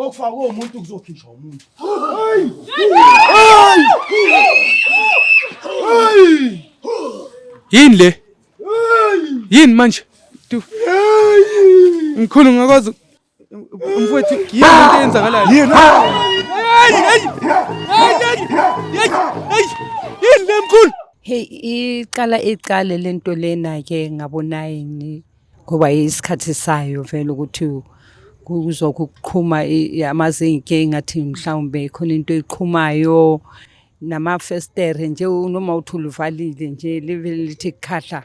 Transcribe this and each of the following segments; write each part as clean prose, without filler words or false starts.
okufakwe umuntu kuzokhishwa umuntu. Yini le? Yini manje? Tu. Ngikhulu ngakwazi mfowethu yini into eyenzakalayo? Yini? Yini le mkhulu? Hey iqale lento lena ke ngabonayi ni ngoba isikhathi sayo vele ukuthi kuzokuqhuma amazinki ngathi mhlawumbe khona into eqhumayo namafestere nje noma uthula uvalile nje lithi khahla.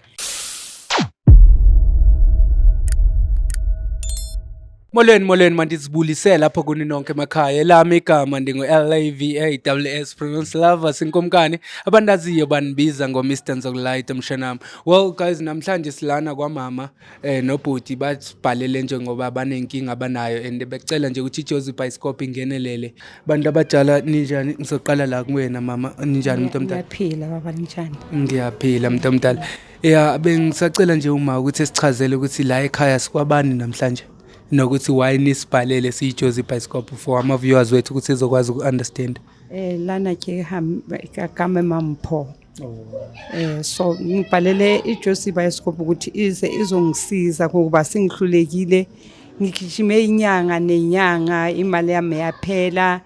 Molweni manje sibulisela lapho kuni nonke emakhaya lami igama ndingo LAVAWS Pronounce Lover sinkomkani abandaziyo banibiza ngo Mr Nzokulayita mshanami. Well guys, namhlanje silana kwaMama nobhuti basibhalele nje ngoba banenkinga abanayo and becela nje ukuthi iJozi Bioscope ingenelele. Bantu abadala ninjani? Ngizoqala la kuwena mama, ninjani mntu omdala? Ngiyaphila baba njani? Ngiyaphila mntu omdala. Yeah, bengisacela nje uma ukuthi sichazele ukuthi la ekhaya sikwabani namhlanje. Nokuthi why nisibhalele siJozi Bioscope for ama viewers wethu ukuthi sizokwazi ukunderstand. Lana ke igama Mampho. So ngibhalele iJozi Bioscope ukuthi izongisiza ngoba singihlulekile ngigijime inyanga nenyanga imali yami yaphela.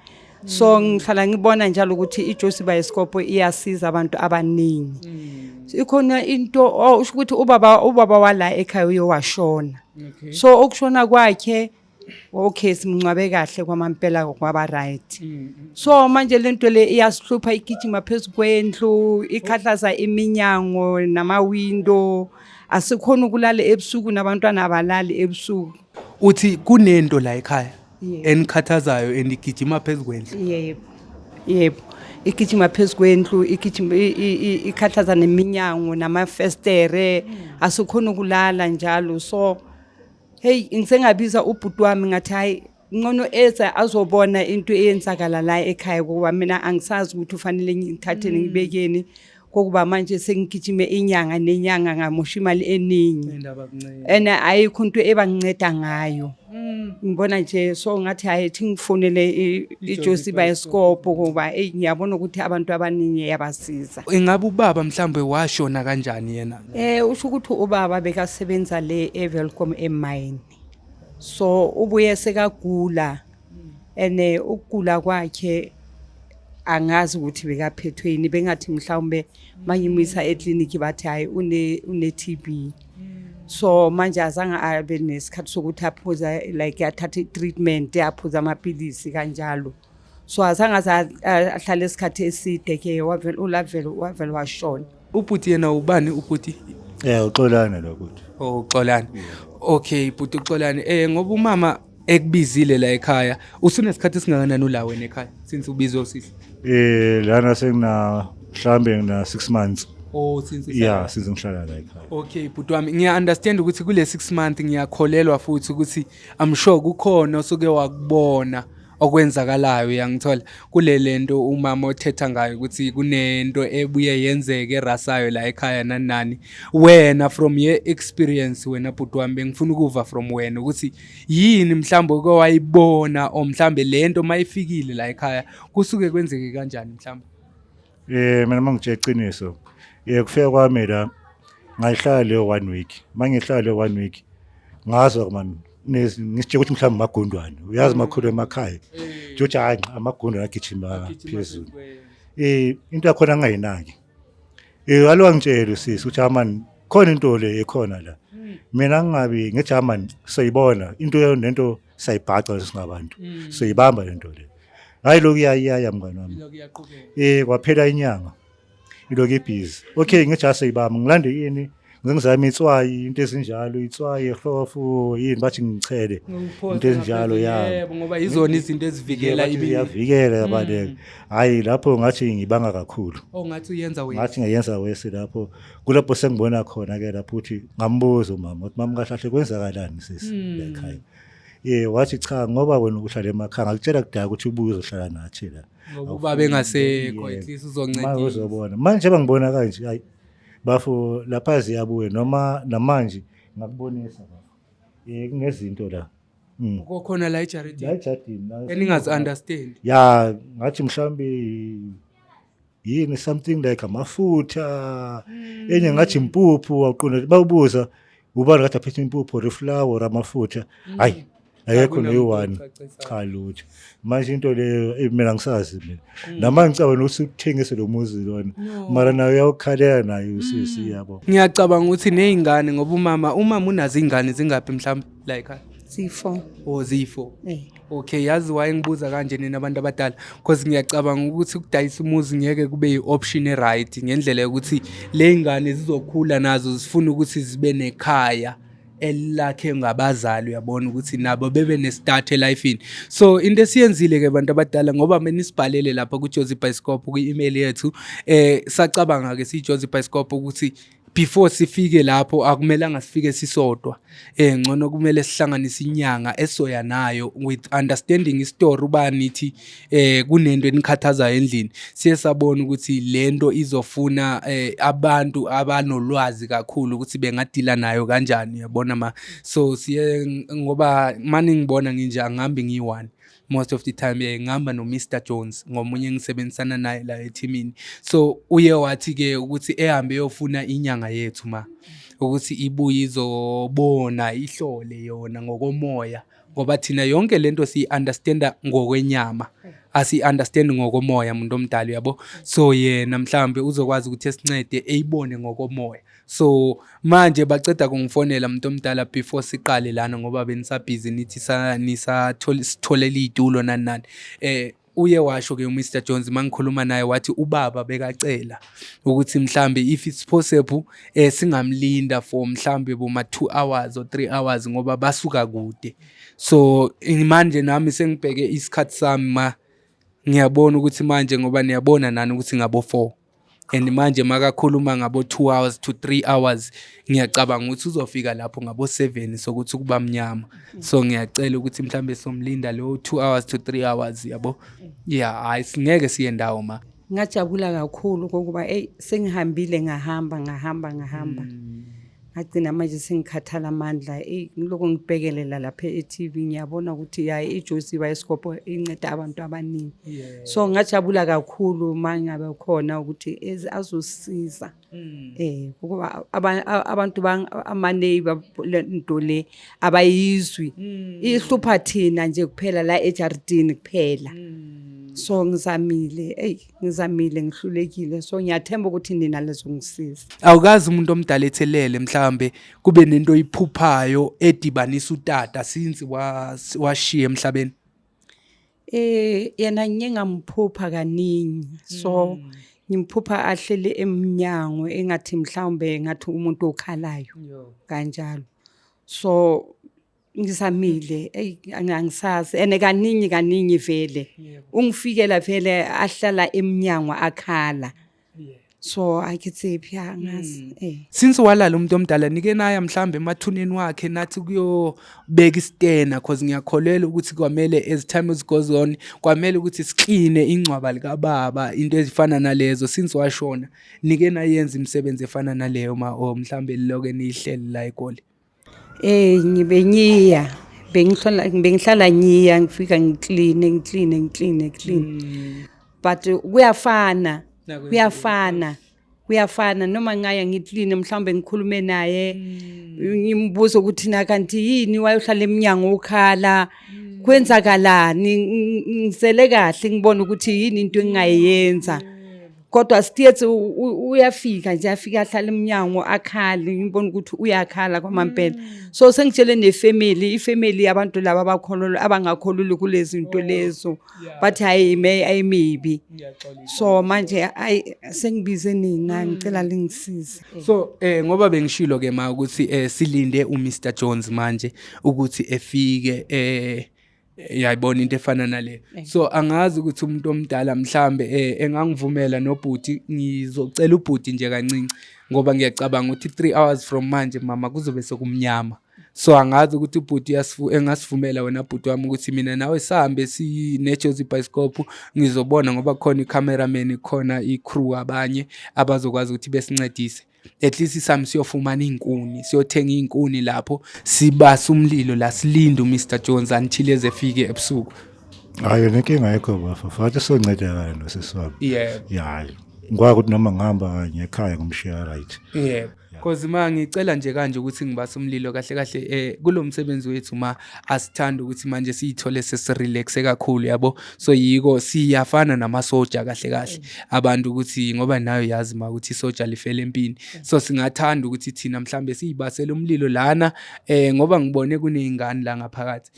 So ngihlala ngibona njalo ukuthi iJozi Bioscope iyasiza abantu abaningi. Ikhona into usho ukuthi ubaba wala ekhaya uyowashona. So okushona kwakhe okay simncwabe kahle kwamampela kwaba right. So manje lento le iyasihlupha igijima phezulu kwendlu ikhahlaza iminyango nama window asikhona ukulala ebusuku nabantwana abalali ebusuku. Uthi kunento la ekhaya enikhathazayo endigijima phezulu kwendlu. Yebo igijima phezulu kwendlu igijima ikhahlaza neminyango namafestere asikhona ukulala njalo. So hey ngisengabiza ubhuti wami ngathi hayi ngcono eza azobona into eyenzakala la ekhaya ngoba mina angisazi ukuthi ufanele ngithathe ngibekeni ngokuba manje sengigijime inyanga nenyanga ngamosha imali eningi ena ayikho into ebanginceda ngayo. Ngibona nje so ngathi hayi thi ngifonele iJozi Bioscope ngoba ngiyabona ukuthi abantu abaningi yabasiza. Ingabe ubaba mhlambe washona kanjani yena? Usho ukuthi ubaba bekasebenza le eVelcom eMine. So ubuye sekagula ene ukugula kwakhe angazi ukuthi bekaphethwe yini bengathi mhlawumbe mangimisa eclinic bathi hayi une TB. So manje azange abe nesikhathi sokuthi aphuza like athathe treatment aphuza amapilisi kanjalo. So azange ahlale isikhathi eside ke wavela washona. Ubhuti yena ubani ubhuti? Uxolani lo bhuti. Uxolani. Okay bhuti uxolani. Ngoba umama ekubizile la ekhaya usunesikhathi singakanani ula wena ekhaya since ubizwe usisi? Lana sengina mhlambe ngina 6 months. Since since ngihlala la ekhaya. Okay bhuti wami ngiya-understand ukuthi kule 6 months ngiyakholelwa futhi ukuthi I'm sure kukhona osuke wakubona okwenzakalayo yangithola kule lento umama othetha ngayo ukuthi kunento ebuye yenzeke erasayo la ekhaya nani wena from your experience wena bhuti wami bengifuna ukuva from wena ukuthi yini mhlambe okwayibona o mhlambe lento mayifikile la ekhaya kusuke kwenzeke kanjani mhlambe? Mina mangitshela iqiniso kufika kwami la ngayihlala le 1 week mangihlala le 1 week ngazo man ngisitshela ukuthi mhlawumbe magundwane uyazi makhulu emakhaya George hayi amagundwane agijima phezulu into yakhona ngayinaki alo ngitshela usisi ukuthi amani khona into le ekhona la mina ngingabi ngeJerman sayibona into nento sayibhaca singabantu sayibamba lento le hayi lokuyaya mngani wami kwaphela inyanga ilokhu ibhizi okay ngeJasa sayibamba ngilande yini ngizama itswayi into ezinjalo itswayi ehlofu yini bathi ngichele into ezinjalo yebo ngoba izona izinto ezivikela iyavikela yabaleka hayi lapho ngathi ngibanga kakhulu ngathi uyenza wena ngathi ngayenza wese lapho kulapho sengibona khona ke lapho uthi ngambuzo mama uthi mama kahlahle kwenzakalani sisi ekhaya wathi cha ngoba wena uhlala emakhaya ngakutshela kudala ukuthi ubuye uzohlala nathi la ngoba bengasekho at least uzoncedisa uzobona manje bangibona kanje hayi bafo lapha ziyabuye noma namanje ngakubonisa bafo kungezinto la kokhona la ejaridini ejardini eningazi understand. ya ngathi mhlambi yini something like amafutha enye ngathi impuphu waqonda bawubuza ubani ngathi aphethe impuphu or flour or amafutha hayi ayekho noyi-one cha lutho manje into leyo mina ngisazi mina namanje ngicabanga ukuthi uthengise lo muzi lona mara nayo uyawukhalela nayo usisi yabo. Ngiyacabanga ukuthi nezingane ngoba umama unazo izingane zingaphi mhlawumbe la ekhaya Zifo. zifo. Okay, yazi why ngibuza kanje nina abantu abadala because ngiyacabanga ukuthi ukudayisa umuzi ngeke kube yi-option e-right ngendlela yokuthi le ngane zizokhula nazo zifuna ukuthi zibe nekhaya elakhe ngabazali uyabona ukuthi nabo bebe ne-start elifini. So into esiyenzile ke abantu abadala ngoba mina isibhalele lapha ku-Jozi Bioscope kwi-email yethu sacabanga ke si-Jozi Bioscope ukuthi before sifike lapho akumelanga sifike sisodwa ngcono kumele sihlanganise inyanga esoya nayo with understanding istory uba nithi kunento enikhathazayo endlini siye sabona ukuthi lento izofuna abantu abanolwazi kakhulu ukuthi bengadila nayo kanjani yabona so siye ngoba manje ngibona nginje angihambi ngiyi-one most of the time ngihamba no Mr Jones ngomunye engisebenzisana naye la ethimini. So uye wathi ke ukuthi ehambe yofuna inyanga yethu ukuthi ibuye izobona ihlole yona ngokomoya ngoba thina yonke lento si-understanda ngokwenyama asi-understand ngokomoya umuntu omdala yabo. So yena mhlambe uzokwazi ukuthi esincede eyibone ngokomoya. So manje baceda kungifonela umuntu omdala before siqale lana ngoba benisabhizi nithi sitholela iy'tulo nani uye washo ke uMr Jones mangikhuluma naye wathi ubaba bekacela ukuthi mhlambe if it's possible singamlinda for mhlambe boma 2 hours or 3 hours ngoba basuka kude. So manje nami sengibheke isikhathi sami ngiyabona ukuthi manje ngoba niyabona nani ukuthi ngabo 4 and manje makakhuluma ngabo 2 hours to 3 hours ngiyacabanga ukuthi uzofika lapho ngabo 7 sokuthi kuba mnyama. So ngiyacela ukuthi mhlambe somlinda lo 2 hours to 3 hours yabo. Yeah, hayi singeke siye ndawo ngajabula kakhulu ngokuba sengihambile ngahamba ngagcina manje sengikhathala amandla ngiloko ngibhekelela lapha e-TV ngiyabona ukuthi yayi iJozi Bioscope inceda abantu abaningi. So ngajabula kakhulu mangabe khona ukuthi azosiza ukuba abantu amaneighbor lento le abayizwi ihlupha thina nje kuphela la ejardini kuphela. So ngizamile ngihlulekile so ngiyathemba ukuthi nina lezongisiza. Awukazi umuntu omdala ethelele mhlambe kube nento iphuphayo edibanisa utata since washiya emhlabeni. Yena ngingamphupha kaningi so ngimphupha ahlele eminyango engathi mhlawumbe ngathi umuntu okhalayo kanjalo. So ngizamile angisazi ene kaningi vele ungifikela vele ahlala eminyango akhala. So akithi phya ngazi since walala umuntu omdala nike naye mhlambe emathuneni wakhe nathi kuyobeka istena because ngiyakholela ukuthi kwamele as time goes on kwamele ukuthi sikline ingcwaba lika baba into ezifana nalezo since washona nike naye yenza imisebenzi efana naleyo mhlambe liloke nihleli la eGoli. Bengihlala ngiya ngifika ngiclean but kuyafana noma ngaya ngiclean mhlawumbe ngikhulume naye ngimbuza ukuthi na kanti yini wayohlala eminyango ukhala kwenzakalani ngizele kahle ngibona ukuthi yini into engayenza kodwa sithethe uyafika nje afika ahlala eminyango akhali ngibona ukuthi uyakhala kwamampela. So sengitshele ifamily yabantu laba abakholwa abangakholuli kulezi zinto lezo but maybe so manje sengibize nina ngicela lingisize. So ngoba bengishilo ke ukuthi silinde uMr Jones manje ukuthi efike yayibona into efana nale. So angazi ukuthi umuntu omdala mhlambe engangivumela nobhuti ngizocela ubhuti nje kancinci ngoba ngiyacabanga ukuthi 3 hours from manje mama kuzobe sokumnyama so angazi ukuthi ubhuti engasivumela wena bhuti wami ukuthi mina nawe sihambe sineJozi Bioscope ngizobona ngoba khona i-cameraman khona i-crew abanye abazokwazi ukuthi besincedise at least sami siyofumana inkuni siyothenga inkuni lapho sibasa umlilo la silinde uMr Jones until ezefike ebusuku. Hayi nenkinga ayikho bafa futhi soncedakala noseswami. Yebo. Yeah. Ngikwazi ukuthi noma ngihamba ngekhaya ngomshiya right. Yebo. Cause ngicela nje kanje ukuthi ngibasa umlilo kahle kahle kulo msebenzi wethu asithanda ukuthi manje siyithole sesirelaxe kakhulu yabo, so yiko siyafana namasoja kahle kahle abantu ukuthi ngoba nayo yazi ukuthi isoja lifele empini, so singathanda ukuthi thina mhlambe siyibasele umlilo lana ngoba ngibone kunezingane la ngaphakathi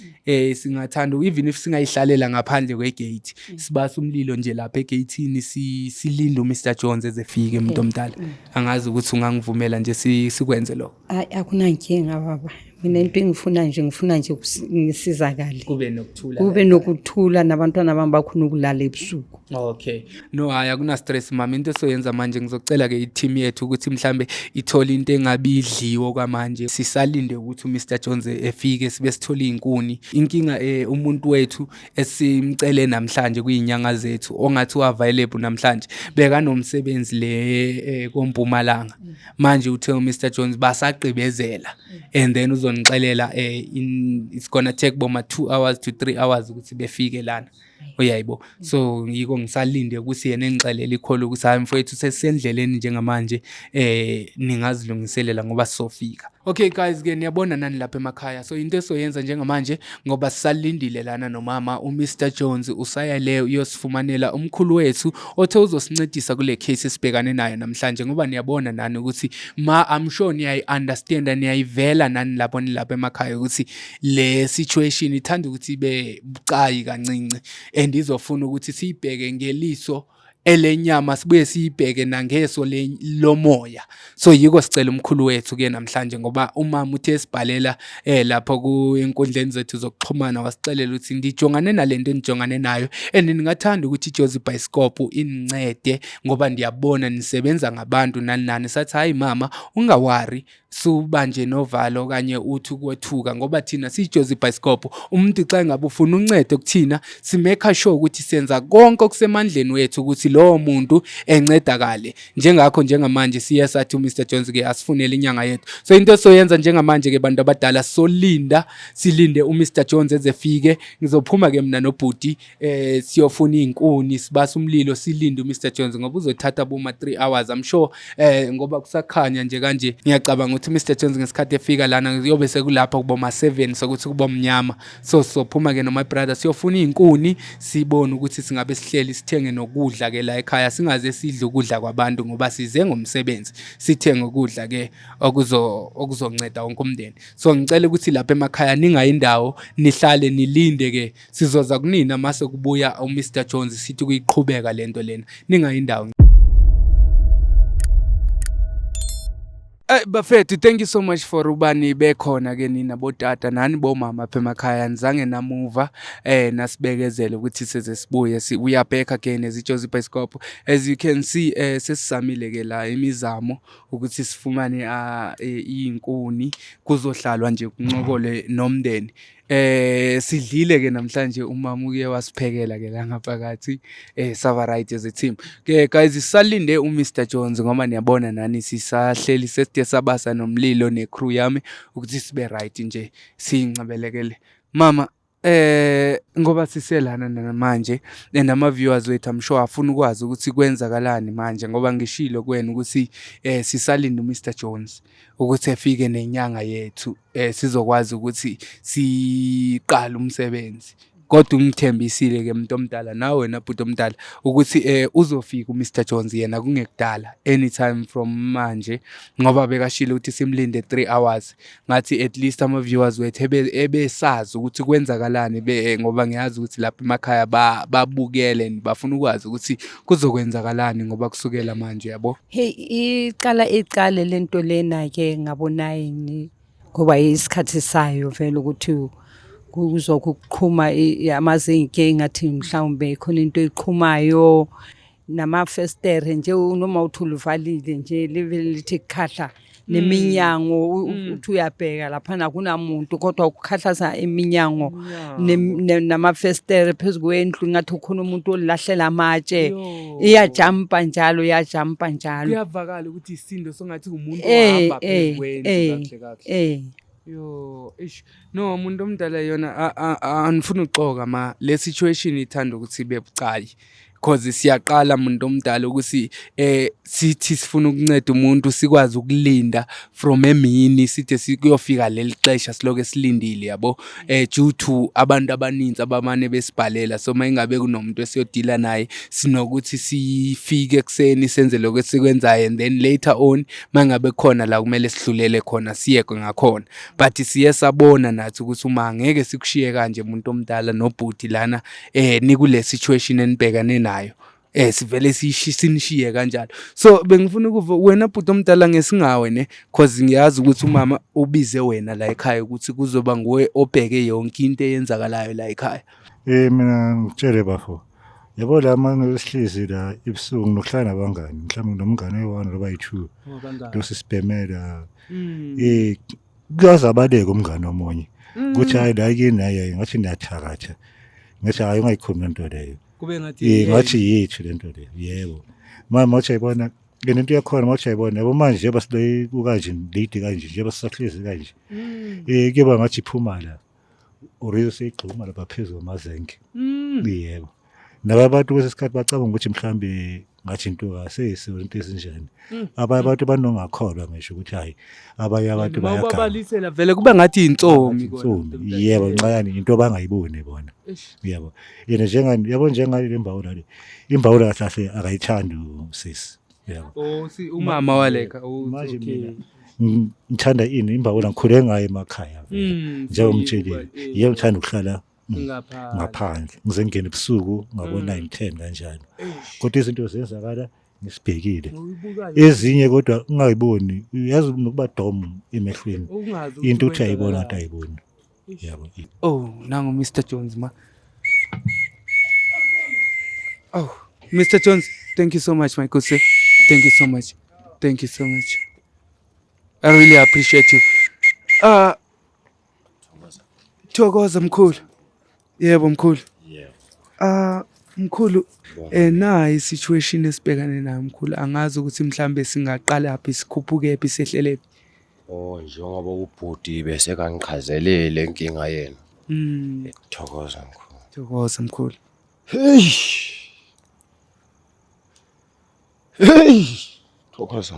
singathanda even if singayihlalela ngaphandle kwegate sibasa umlilo nje lapha egateini silinde uMr Jones ezefike umuntu omdala. Angazi ukuthi ungangivumela nje sikwenze lokho. Akunankinga baba, mina into engifuna nje ngisizakale kube nokuthula nabantwana bami bakhona ukulala ebusuku. Okay, no hayi akuna stress mama, into soyenza manje ngizocela ke i-team yethu ukuthi mhlambe ithole into engabidliwo kwamanje sisalinde ukuthi uMr Jones efike sibe sithola inkuni. Inkinga umuntu wethu esimcele namhlanje kuyinyanga zethu ongathi available namhlanje beka nomsebenzi le koMpumalanga, manje uthe uMr Jones basaqibezela and then uzonixelela it's gonna take boma 2 hours to 3 hours ukuthi befike lana. Uyayibo, so yiko ngisalinde ukuthi yena engixelela ikholo ukuthi hayi mfowethu sesendleleni njengamanje ningazilungiselela ngoba sofika. Okay guys, ke niyabona nani lapha emakhaya, so into esoyenza njengamanje ngoba sisalindile lana nomama uMr Jones usaya leyo uyosifumanela umkhulu wethu othe uzosincedisa kule case esibhekane nayo namhlanje, ngoba niyabona nani ukuthi I'm sure niyayi understand niyayivela nani lapho emakhaya ukuthi le situation ithanda ukuthi ibe bucayi kancinci and izofuna ukuthi siyibheke ngeliso elenyama sibuye siyibheke nangeso lomoya. So yiko sicela umkhulu wethu ke namhlanje ngoba umama uthe sibhalela lapha ku enkundleni zethu zokuxhumana wasicelela ukuthi ndijongane nalento enijongane nayo and ningathanda ukuthi iJozi Bioscope inincede ngoba ndiyabona nisebenza ngabantu nani sathi hayi mama ungawari suba nje novalo kanye uthi kwethuka ngoba thina siJozi Bioscope umuntu xa ngabe ufuna uncedo kuthina simeka sure ukuthi senza konke okusemandleni wethu ukuthi lo muntu encedakale. Njengakho njengamanje siya sathi uMr Jones ke asifunele inyanga yethu, so into soyenza njengamanje ke bantu abadala silinde uMr Jones ezefike. Ngizophuma ke mina nobhuti siyofuna inkuni sibasa umlilo silinde uMr Jones ngoba uzothatha boma 3 hours I'm sure ngoba kusakhanya nje kanje ngiyacabanga ukuthi uMr Jones ngesikhathi efika lana kuyobe sekulapha kuboma 7 sokuthi kuba mnyama, so sophuma ke no my brother siyofuna inkuni sibone ukuthi singabe sihleli sithenge nokudla ke la ekhaya, singaze sidle ukudla kwabantu ngoba size ngomsebenzi sithenge ukudla ke okuzonceda wonke umndeni. So ngicela ukuthi lapha emakhaya ningayindawo nihlale nilinde ke sizoza kunina mase kubuya uMr Jones sithi kuyiqhubeka lento lena, ningayindawo. Bafethu, thank you so much for ubani bekhona ke nina botata nani bomama apha emakhaya, nizange namuva nasibekezele ukuthi size sibuye we are back again as iJozi Bioscope. As you can see sesisamile ke la imizamo ukuthi sifumane inkuni kuzohlalwa nje kunqokole nomndeni. Sidlile ke namhlanje umama uye wasiphekela ke la ngaphakathi sava right as a team. Ke guys sisalinde uMr Jones ngoba niyabona nani sisahleli seside sabasa nomlilo necrew yami ukuthi sibe right nje singcebelekele mama. Ngoba siselana namanje nama viewers wethu I'm sure afuna ukwazi ukuthi kwenzakalani manje ngoba ngishilo kwena ukuthi sisalinde uMr Jones ukuthi efike nenyanga yethu sizokwazi ukuthi siqala umsebenzi. Kodwa ungithembisile ke umuntu omdala nawe wena bhuti omdala ukuthi uzofika uMr Jones yena kungekudala anytime from manje ngoba bekashilo ukuthi simlinde 3 hours. Ngathi at least ama viewers wethu ebesazi ukuthi kwenzakalani ngoba ngiyazi ukuthi lapha emakhaya babukele bafuna ukwazi ukuthi kuzokwenzakalani ngoba kusukela manje yabo. Hey iqale lento lena ke ngabonayini ngoba isikhathi sayo vele ukuthi kuzokuqhuma amazinke ngathi mhlawumbe khona into eqhumayo namafestere nje noma uthula uvalile nje lithi khahla neminyango uthi uyabheka lapha kunamuntu kodwa ukukhathaza iminyango namafestere phezu kwendlu ngathi ukhona umuntu olahlela amatshe iyajampa njalo kuyavakala ukuthi isindo songathi umuntu ohamba phezu kwendlu kahle yo ish no umuntu omdala yona anifuna uxoka le situation ithanda ukuthi ibe bucayi because siyaqala umuntu omdala ukuthi sithi sifuna ukunceda umuntu sikwazi ukulinda from emini sithe sikuyofika leli xesha siloke silindile yabo due to abantu abaninzi abamane besibhalela so mayingabe kunomuntu esiyodila naye sinokuthi sifike ekseni senze lokho esikwenzayo and then later on mangabe khona la kumele sidlulele khona siyeke ngakhona but siye sabona nathi ukuthi uma ngeke sikushiye kanje umuntu omdala nobhuti lana nikule situation enibhekane nayo sivele sinishiye kanjalo so bengifuna ukuva wena bhuti omdala ngesingawe ne cause ngiyazi ukuthi umama ubize wena la ekhaya ukuthi kuzoba nguwe obheke yonke into eyenzakalayo la ekhaya mina ngitshele bafo yabo la mangesihlezi la ibusuku nohlala nabangani mhlawumbe nomngane oyi1 loba yi2 dosisibhemela kuyazabaleka umngane omunye ukuthi hayi la yini naye ngathi niyathakatha ngathi hayi ungayikhuluma into leyo kube ngathi ngathi yithu lento le yebo mama wathi ayibona lento yakhona wathi ayibona yabo manje basile kanje late kanje nje basisahlezi kanje kuba ngathi iphuma la urizo seyigxuma lapha phezulu amazenke yebo nabantu kwesikhathi bacabanga ukuthi mhlambe ngathi into aseyisonto esinjani abanye abantu banongakholwa ngisho ukuthi hayi abanye abantu bayagana ubabalisela vele kube ngathi intsomi yebo nxayani into bangayiboni bona yebo yena njengani yabo njengani lembawu la imbawu la kahle akayithandi usisi yebo umama waleka manje mina ngithanda ini imbawu la ngikhule ngayo emakhaya njengomtsheli yebo ngithanda ukuhlala ngaphandle ngize ngene ebusuku ngabona 9:10 kanjalo kodwa izinto zenzakala ngisibhekile ezinye kodwa ungayiboni uyazi nokuba dom emehlweni into uthi ayibona ukuthi ayiboni yabo nangu Mr Jones Mr Jones thank you so much my good sir thank you so much I really appreciate you Thokoza mkhulu yebo mkhulu mkhulu nayi situation esibhekane nayo mkhulu angazi ukuthi mhlambe singaqala laphi sikhuphuke phi sehlele phi njengoba ubhuti bese kangichazelele inkinga yena thokoza mkhulu thokoza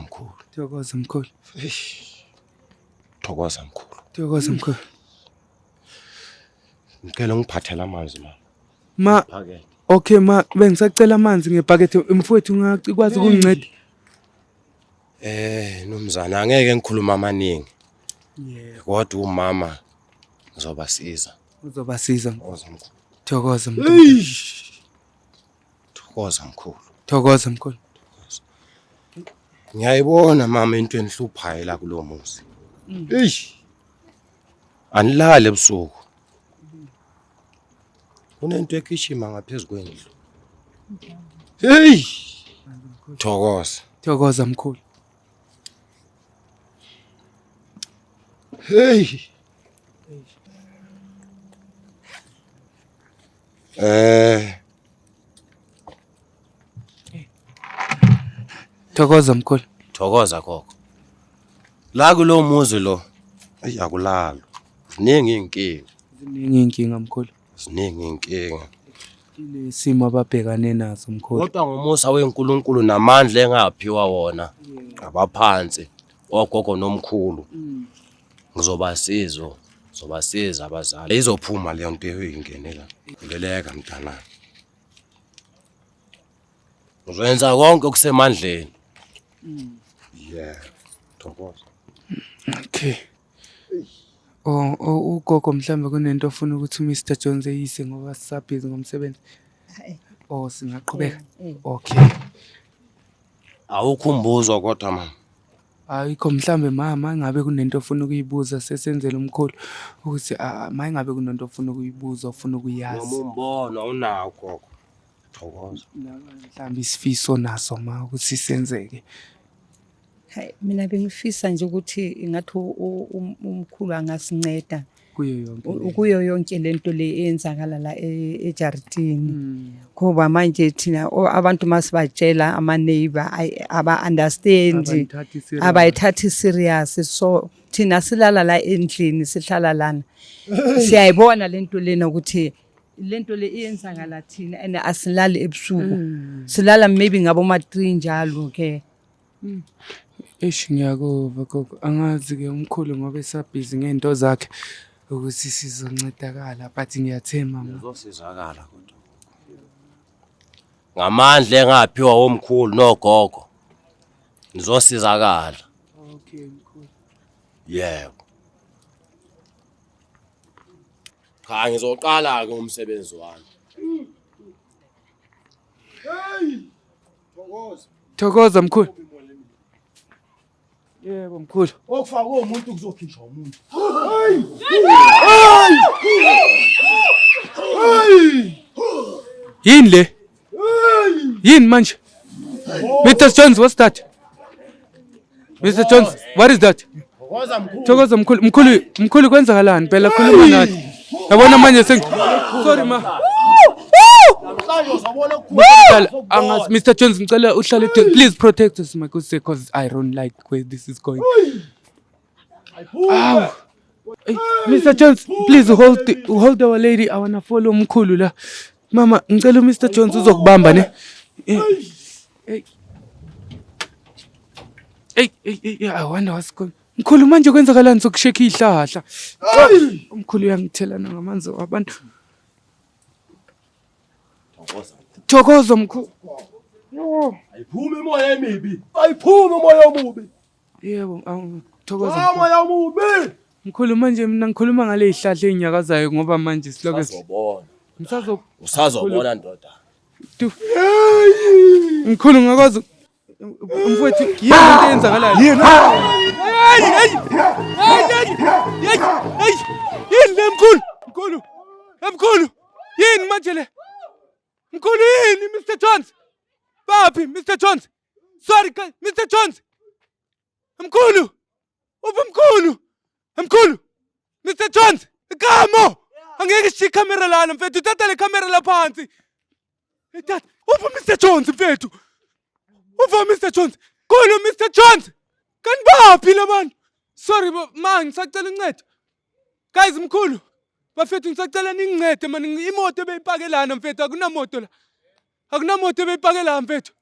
mkhulu ngicela ngiphathela amanzi ma okay ma bengisacela amanzi ngebhakethe mfowethu ngakwazi ukunginceda nomzana angeke ngikhuluma amaningi kodwa umama ngizobasiza thokoza mkhulu ngiyayibona mama into enihluphayo la kulo muzi anilale ebusuku kunento ekishima ngaphezulu kwendlu thokoza mkhulu thokoza koko la kulo muzi lo akulalo ziningi inkinga mkhulu ile simo ababhekane nazo mkhulu kodwa ngomusa weNkulunkulu namandla engaphiwa wona abaphansi ogogo nomkhulu ngizobasiza abazali izophuma leyo nto eyingenela ngileleka mntana uzoyenza konke okusemandleni thokoza okay ugogo mhlambe kunento ofuna ukuthi uMr Jones eyise ngoba sisabhizi ngomsebenzi singaqhubeka okay awukhumbuzwa kodwa mama ayikho mhlambe mama ngabe kunento ofuna ukuyibuza sesenzele umkhulu ukuthi maye ngabe kunento ofuna ukuyibuza ofuna ukuyazi noma umbono unakho thokoza mhlambe isifiso naso ma ukuthi senzeke Hayi mina bengifisa nje ukuthi ingathi umkhulu angasinceda kuyo yonke kuyo yonke lento le eyenzakala la ejaridini ngoba manje thina abantu masibatshela ama neighbor aba understand abayithathi serious so thina silala la endlini sihlala lana siyayibona lento lena ukuthi lento le iyenzakala thina and asilali ebusuku silala maybe ngabo ma 3 njalo ke ngiyakova gogo angazi ke umkhulu ngoba esabhizi ngento zakhe ukuthi sizoncedakala but ngiyathemba mama Uzosizakala kodwa. Ngamandla engaphiwa omkhulu nogogo. Nizosizakala. okay mkhulu Yebo. Cha ngizoqala ke umsebenzi wami. thokoza mkhulu yebo mkhulu Okufakwe umuntu kuzokhishwa umuntu. yini le yini manje Mr Jones what's that Mr Jones what is that Ngoza mkhulu. thokoza mkhulu kwenzakalani phela khuluma nathi yabona manje sorry ma Namhlanje uzobona Dala, angazi Mr Jones ngicela uhlale please protect us my good because I don't like where this is going Ow. Hey, Mr Jones please hold our lady I wanna follow umkhulu la mama ngicela Mr Jones uzokubamba ne hey I wonder what's going mkhulu manje kwenzakalani sokusheka ihlahla umkhulu uyangithelana ngamanzi wabantu thokoza mkhulu Ayiphume imoya emibi. Ayiphume umoya omubi. yebo thokoza Umoya omubi. mkhulu manje mina ngikhuluma ngale ihlahla ezinyakazayo ngoba manje siloke Uzobona. ngisazo Usazobona ndoda. mkhulu ngakwazi mfowethu yini into eyenzakalayo yini le mkhulu yini manje le mkhulu yini Mr Jones papi Mr Jones sorry Mr Jones mkhulu mkhulu Mr Jones kamo angeke shi camera lana mfethu tata le camera la phansi tata Mr Jones mfethu Mr Jones khulu Mr Jones kanibaphi labantu sorry ma ngisacela uncedo guys mkhulu bafethu ngisacela ningincede man imoto beyipakelana mfethu akunamoto la beyipake la mfethu